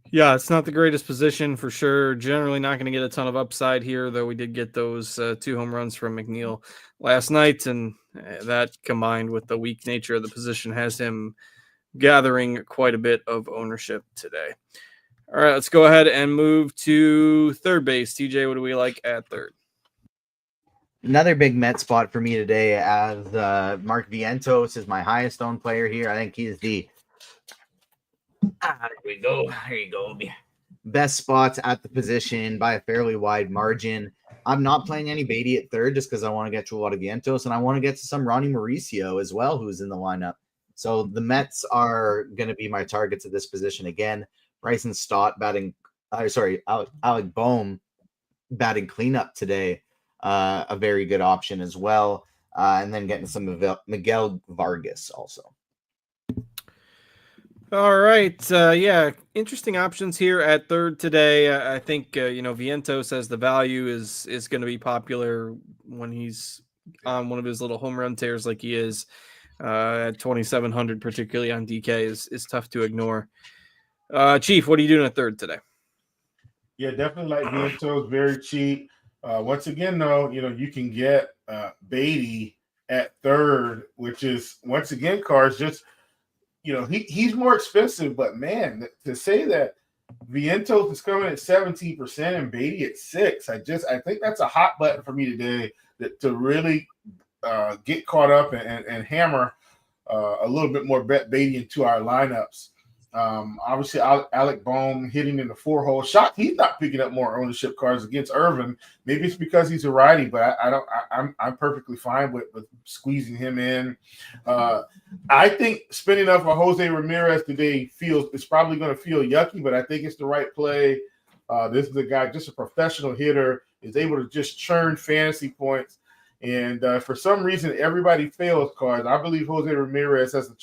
Yeah, it's not the greatest position for sure. Generally not going to get a ton of upside here, though we did get those 2 home runs from McNeil last night, and that combined with the weak nature of the position has him gathering quite a bit of ownership today. All right, let's go ahead and move to third base. TJ, what do we like at third? Another big Met spot for me today, as Mark Vientos is my highest owned player here. I think he's the there we go. There you go. Best spots at the position by a fairly wide margin. I'm not playing any Beatty at third just because I want to get to a lot of Vientos, and I want to get to some Ronnie Mauricio as well, who's in the lineup. So the Mets are going to be my targets at this position again. Bryson Stott batting, Alec Bohm batting cleanup today, a very good option as well. And then getting some Miguel Vargas also. All right. Interesting options here at third today. I think, Vientos as the value is going to be popular when he's on one of his little home run tears like he is at 2,700, particularly on DK, is tough to ignore. Chief, what are you doing at third today? Yeah, definitely like Vientos, very cheap. Once again, though, you can get Beatty at third, which is, once again, cars just – he's more expensive, but man, to say that Vientos is coming at 17% and Beatty at 6%, I think that's a hot button for me today to really get caught up and hammer a little bit more Beatty into our lineups. Obviously, Alec Bohm hitting in the 4 hole. Shocked he's not picking up more ownership cards against Irvin. Maybe it's because he's a righty, but I'm perfectly fine with squeezing him in. I think spinning up for Jose Ramirez today it's probably going to feel yucky, but I think it's the right play. This is a guy, just a professional hitter, is able to just churn fantasy points. And for some reason, everybody fails cards. I believe Jose Ramirez has the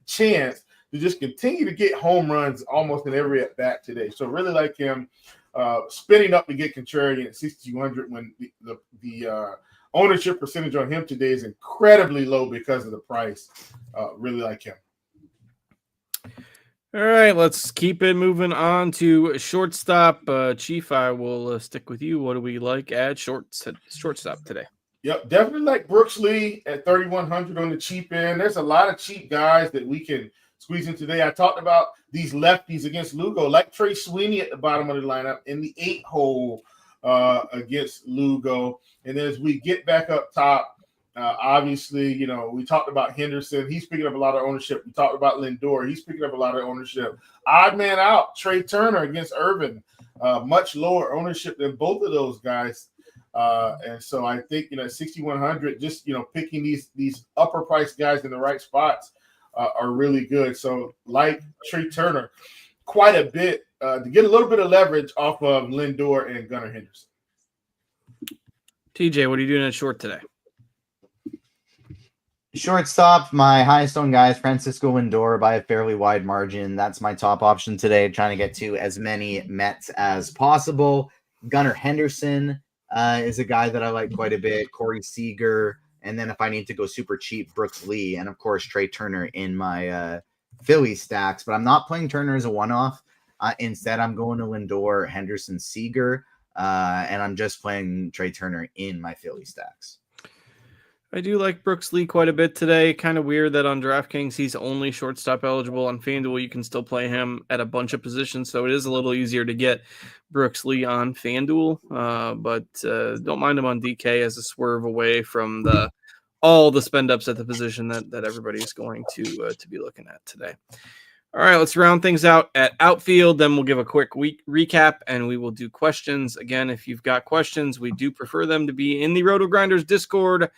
chance to just continue to get home runs almost in every at bat today. So really like him spinning up to get contrarian at 6,200 when the ownership percentage on him today is incredibly low because of the price. Really like him. All right, let's keep it moving on to shortstop. Chief, I will stick with you. What do we like at shortstop today? Yep, definitely like Brooks Lee at 3,100 on the cheap end. There's a lot of cheap guys that we can squeeze in today. I talked about these lefties against Lugo, like Trey Sweeney at the bottom of the lineup in the 8 hole against Lugo. And as we get back up top, obviously, we talked about Henderson. He's picking up a lot of ownership. We talked about Lindor. He's picking up a lot of ownership. Odd man out, Trey Turner against Irvin. Much lower ownership than both of those guys. And so I think, 6,100, just, picking these upper price guys in the right spots are really good. So like Trey Turner, quite a bit to get a little bit of leverage off of Lindor and Gunnar Henderson. TJ, what are you doing at short today? Shortstop, my highest owned guy is Francisco Lindor by a fairly wide margin. That's my top option today, trying to get to as many Mets as possible. Gunnar Henderson is a guy that I like quite a bit. Corey Seager, and then if I need to go super cheap, Brooks Lee, and of course Trey Turner in my Philly stacks. But I'm not playing Turner as a one-off. Instead, I'm going to Lindor, Henderson, Seager, and I'm just playing Trey Turner in my Philly stacks. I do like Brooks Lee quite a bit today. Kind of weird that on DraftKings he's only shortstop eligible. On FanDuel, you can still play him at a bunch of positions, so it is a little easier to get Brooks Lee on FanDuel. But don't mind him on DK as a swerve away from all the spend ups at the position that everybody's going to be looking at today. All right, let's round things out at outfield. Then we'll give a quick week recap and we will do questions. Again, if you've got questions, we do prefer them to be in the RotoGrinders Discord.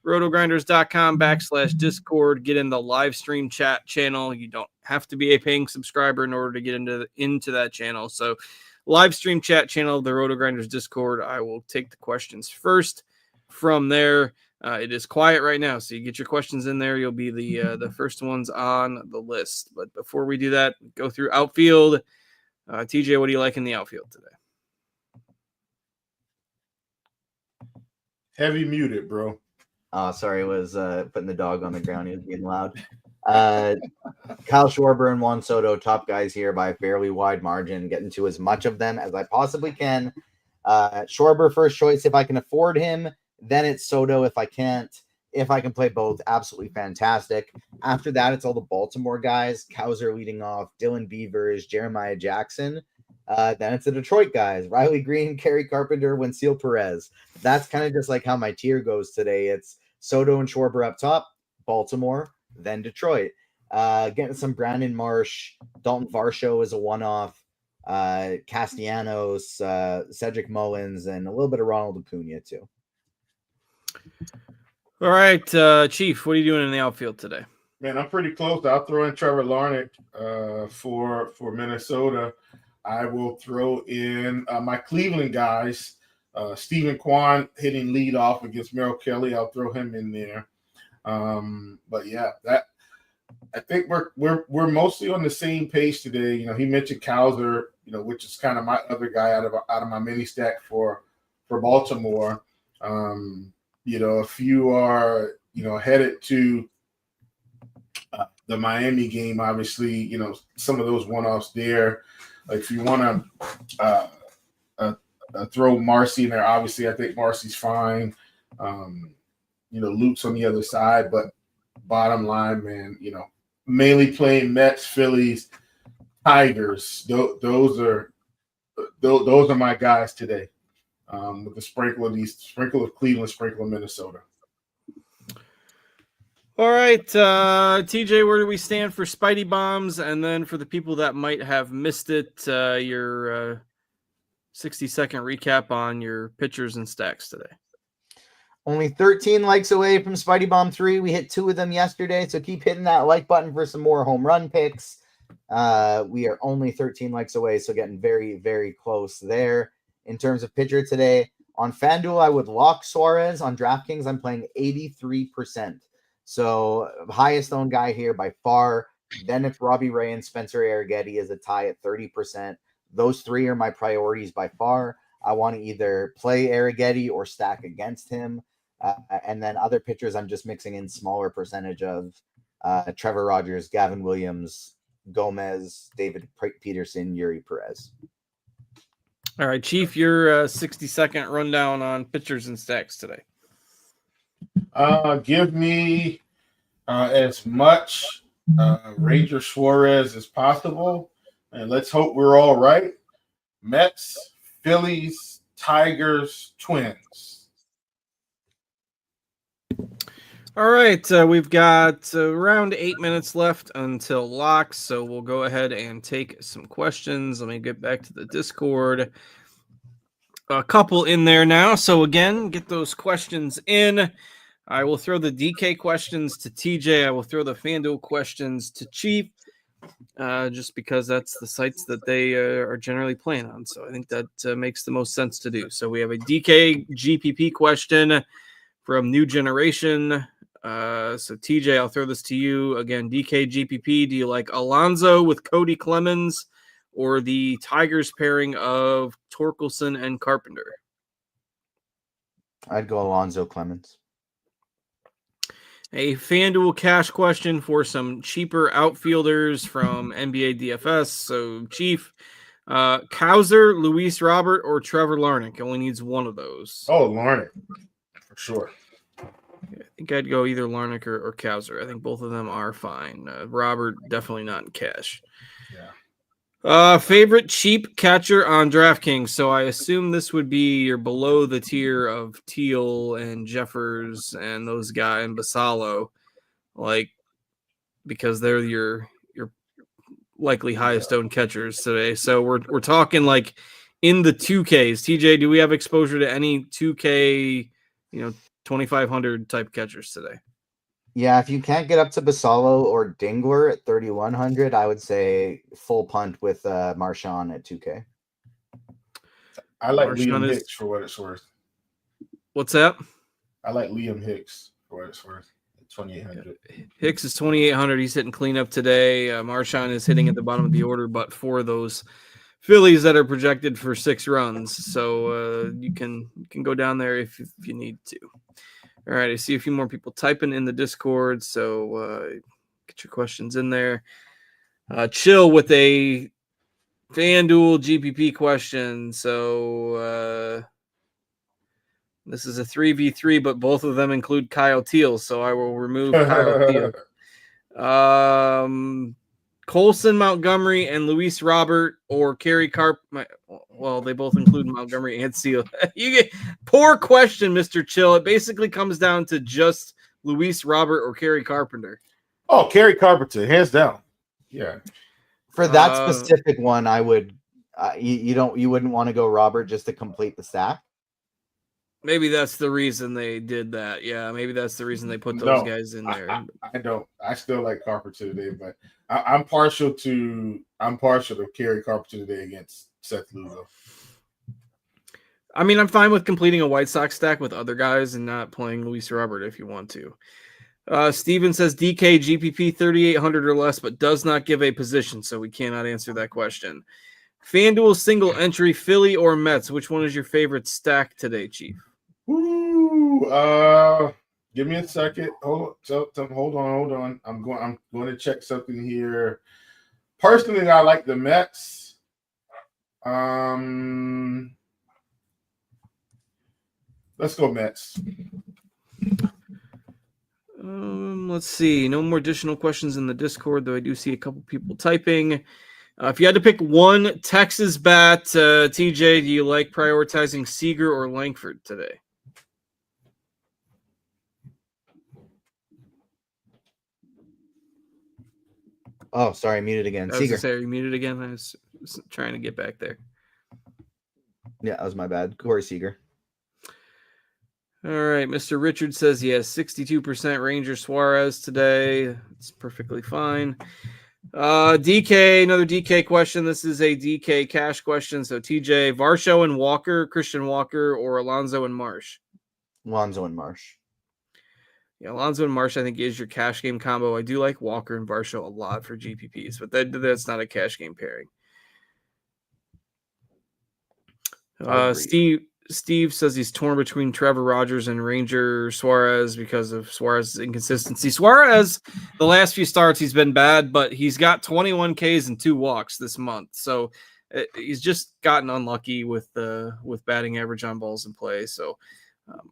RotoGrinders.com/Discord. Get in the live stream chat channel. You don't have to be a paying subscriber in order to get into that channel. So live stream chat channel of the RotoGrinders Discord. I will take the questions first. From there, it is quiet right now, so you get your questions in there. You'll be the first ones on the list. But before we do that, go through outfield. TJ, what do you like in the outfield today? Heavy muted, bro. Oh, sorry, I was putting the dog on the ground. He was being loud. Kyle Schwarber and Juan Soto, top guys here by a fairly wide margin, getting to as much of them as I possibly can. Schwarber first choice if I can afford him. Then it's Soto if I can't. If I can play both, absolutely fantastic. After that, it's all the Baltimore guys. Cowser leading off, Dylan Beavers, Jeremiah Jackson. Then it's the Detroit guys, Riley Green, Kerry Carpenter, Wensil Perez. That's kind of just like how my tier goes today. It's Soto and Schwarber up top, Baltimore, then Detroit. Getting some Brandon Marsh, Dalton Varsho is a one-off, Castellanos, Cedric Mullins, and a little bit of Ronald Acuna too. All right, Chief, what are you doing in the outfield today? Man, I'm pretty close. I'll throw in Trevor Larnach for Minnesota. I will throw in my Cleveland guys. Stephen Kwan hitting lead off against Merrill Kelly. I'll throw him in there. But yeah, I think we're mostly on the same page today. He mentioned Cowser, which is kind of my other guy out of my mini stack for Baltimore. If you are headed to the Miami game, obviously, some of those one-offs there. Like if you want to throw Marcy in there, obviously I think Marcy's fine. Luke's on the other side, but bottom line, man, mainly playing Mets, Phillies, Tigers. Those are my guys today. With the sprinkle of Cleveland, sprinkle of Minnesota. All right, TJ, where do we stand for Spidey Bombs? And then for the people that might have missed it, your 60-second recap on your pitchers and stacks today. Only 13 likes away from Spidey Bomb 3. We hit 2 of them yesterday, so keep hitting that like button for some more home run picks. We are only 13 likes away, so getting very, very close there. In terms of pitcher today, on FanDuel, I would lock Suarez. On DraftKings, I'm playing 83%. So highest owned guy here by far. Then it's Robbie Ray and Spencer Arrighetti is a tie at 30%. Those three are my priorities by far. I want to either play Arrighetti or stack against him. And then other pitchers, I'm just mixing in smaller percentage of Trevor Rogers, Gavin Williams, Gomez, David Peterson, Yuri Perez. All right, Chief, your 60-second rundown on pitchers and stacks today. Give me as much Ranger Suarez as possible, and let's hope we're all right. Mets, Phillies, Tigers, Twins. All right, we've got around 8 minutes left until locks, so we'll go ahead and take some questions. Let me get back to the Discord. a couple in there now. So again, get those questions in. I will throw the DK questions to TJ. I will throw the FanDuel questions to Chief, just because that's the sites that they are generally playing on. So I think that makes the most sense to do. So we have a DK GPP question from New Generation. So TJ, I'll throw this to you again. DK GPP, do you like Alonso with Cody Clemens or the Tigers pairing of Torkelson and Carpenter? I'd go Alonso Clemens. A FanDuel cash question for some cheaper outfielders from NBA DFS. So Chief, Cowser, Luis Robert, or Trevor Larnach? Only needs one of those. Oh, Larnach, for sure. I think I'd go either Larnach or Cowser. I think both of them are fine. Robert, definitely not in cash. Yeah. Favorite cheap catcher on DraftKings. So I assume this would be your below the tier of Teal and Jeffers and those guys and Basalo, like, because they're your likely highest owned catchers today. So we're talking like in the 2Ks. TJ, do we have exposure to any 2K, 2,500 type catchers today? Yeah, if you can't get up to Basalo or Dingler at 3,100, I would say full punt with Marchand at 2K. I like Marchand Liam Hicks for what it's worth. What's that? I like Liam Hicks for what it's worth. 2,800. Hicks is 2,800. He's hitting cleanup today. Marchand is hitting at the bottom of the order, but for those Phillies that are projected for 6 runs, so you can go down there if you need to. All right, I see a few more people typing in the Discord, so get your questions in there. Chill with a FanDuel GPP question. So this is a 3v3, but both of them include Kyle Teal, so I will remove Kyle Teal. Colson, Montgomery, and Luis Robert or Kerry Carp. Well, they both include Montgomery and Seal. You get poor question, Mr. Chill. It basically comes down to just Luis Robert or Kerry Carpenter. Oh, Kerry Carpenter, hands down. Yeah. For that specific one, I would. You wouldn't want to go Robert just to complete the stack. Maybe that's the reason they did that. Yeah, maybe that's the reason they put those guys in there. I don't. I still like Carpenter today, but I'm partial to Kerry Carpenter today against Seth Lugo. I mean, I'm fine with completing a White Sox stack with other guys and not playing Luis Robert if you want to. Steven says DK GPP 3,800 or less, but does not give a position, so we cannot answer that question. FanDuel single entry, Philly or Mets? Which one is your favorite stack today, Chief? Ooh, give me a second. Hold on. I'm going to check something here. Personally, I like the Mets. Let's go Mets. Let's see. No more additional questions in the Discord, though I do see a couple people typing. If you had to pick one Texas bat, TJ, do you like prioritizing Seager or Langford today? Oh, sorry, muted again. Seager. Are you muted again? I was trying to get back there. Yeah, that was my bad. Corey Seager. All right, Mr. Richard says he has 62% Ranger Suarez today. It's perfectly fine. DK, another DK question. This is a DK cash question. So TJ, Varsho and Walker, Christian Walker, or Alonso and Marsh? Alonso and Marsh. Yeah, Alonso and Marsh, I think, is your cash game combo. I do like Walker and Varsho a lot for GPPs, but that's not a cash game pairing. Steve says he's torn between Trevor Rogers and Ranger Suarez because of Suarez's inconsistency. Suarez, the last few starts, he's been bad, but he's got 21 Ks and 2 walks this month. So he's just gotten unlucky with batting average on balls in play. So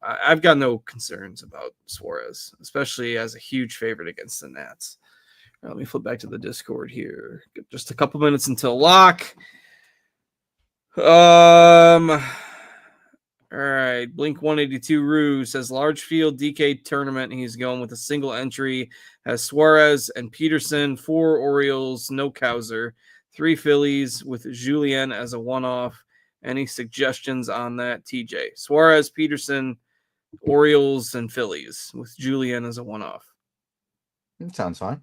I've got no concerns about Suarez, especially as a huge favorite against the Nats. Let me flip back to the Discord here. Just a couple minutes until lock. All right, Blink 182 Rue says large field DK tournament. He's going with a single entry. Has Suarez and Peterson, 4 Orioles, no Cowser, 3 Phillies with Julien as a one-off, Any suggestions on that, TJ? Suarez, Peterson, Orioles, and Phillies with Julian as a one-off. It sounds fine.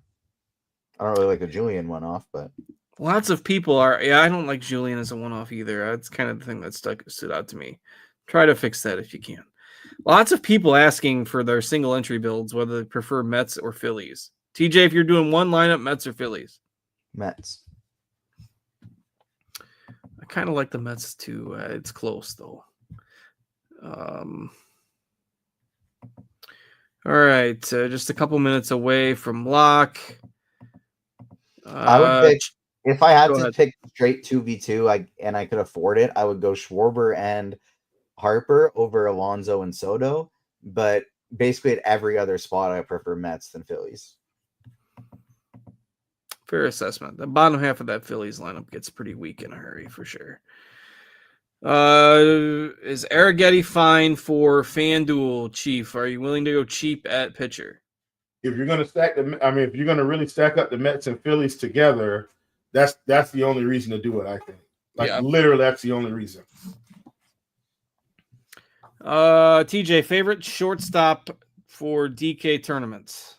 I don't really like the Julian one off, but Lots of people are. Yeah, I don't like Julian as a one-off either. That's kind of the thing that stood out to me. Try to fix that if you can. Lots of people asking for their single entry builds, whether they prefer Mets or Phillies. TJ, if you're doing one lineup, Mets or Phillies? Mets. I kind of like the Mets too. It's close though. All right, just a couple minutes away from lock. I would pick, if I had go to ahead. pick straight 2v2 and I could afford it, I would go Schwarber and Harper over Alonso and Soto. But basically at every other spot, I prefer Mets than Phillies. Fair assessment. The bottom half of that Phillies lineup gets pretty weak in a hurry for sure. Is Arrighetti fine for FanDuel, Chief? Are you willing to go cheap at pitcher? If you're gonna if you're gonna really stack up the Mets and Phillies together, that's the only reason to do it. I think, literally, that's the only reason. TJ, favorite shortstop for DK tournaments?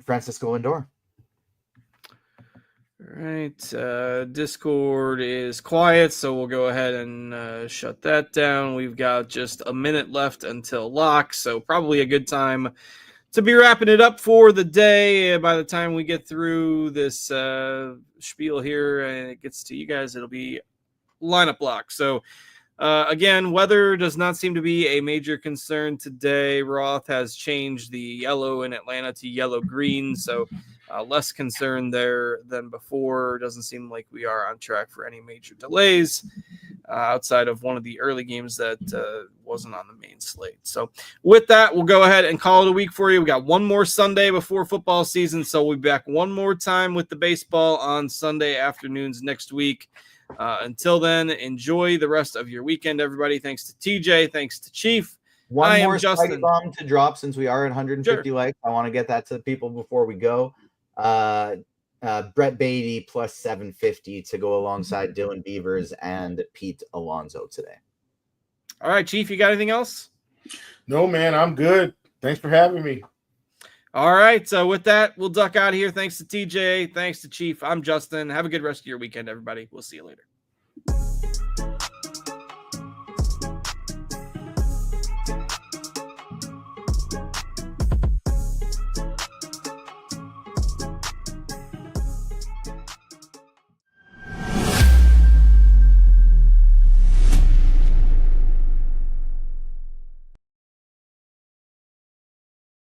Francisco Lindor. All right. Discord is quiet, so we'll go ahead and shut that down. We've got just a minute left until lock, so probably a good time to be wrapping it up for the day. By the time we get through this spiel here and it gets to you guys, it'll be lineup lock. So again, weather does not seem to be a major concern today. Roth has changed the yellow in Atlanta to yellow-green, so less concern there than before. Doesn't seem like we are on track for any major delays outside of one of the early games that wasn't on the main slate. So with that, we'll go ahead and call it a week for you. We got one more Sunday before football season, so we'll be back one more time with the baseball on Sunday afternoons next week. Until then, enjoy the rest of your weekend, everybody. Thanks to TJ. Thanks to Chief. One more Justin. strike bomb to drop since we are at 150 likes. I want to get that to the people before we go. Brett Beatty plus 750 to go alongside Dylan Beavers and Pete Alonso today. All right, Chief, you got anything else? No, man, I'm good. Thanks for having me. All right, so with that, we'll duck out of here. Thanks to TJ. Thanks to Chief. I'm Justin. Have a good rest of your weekend, everybody. We'll see you later.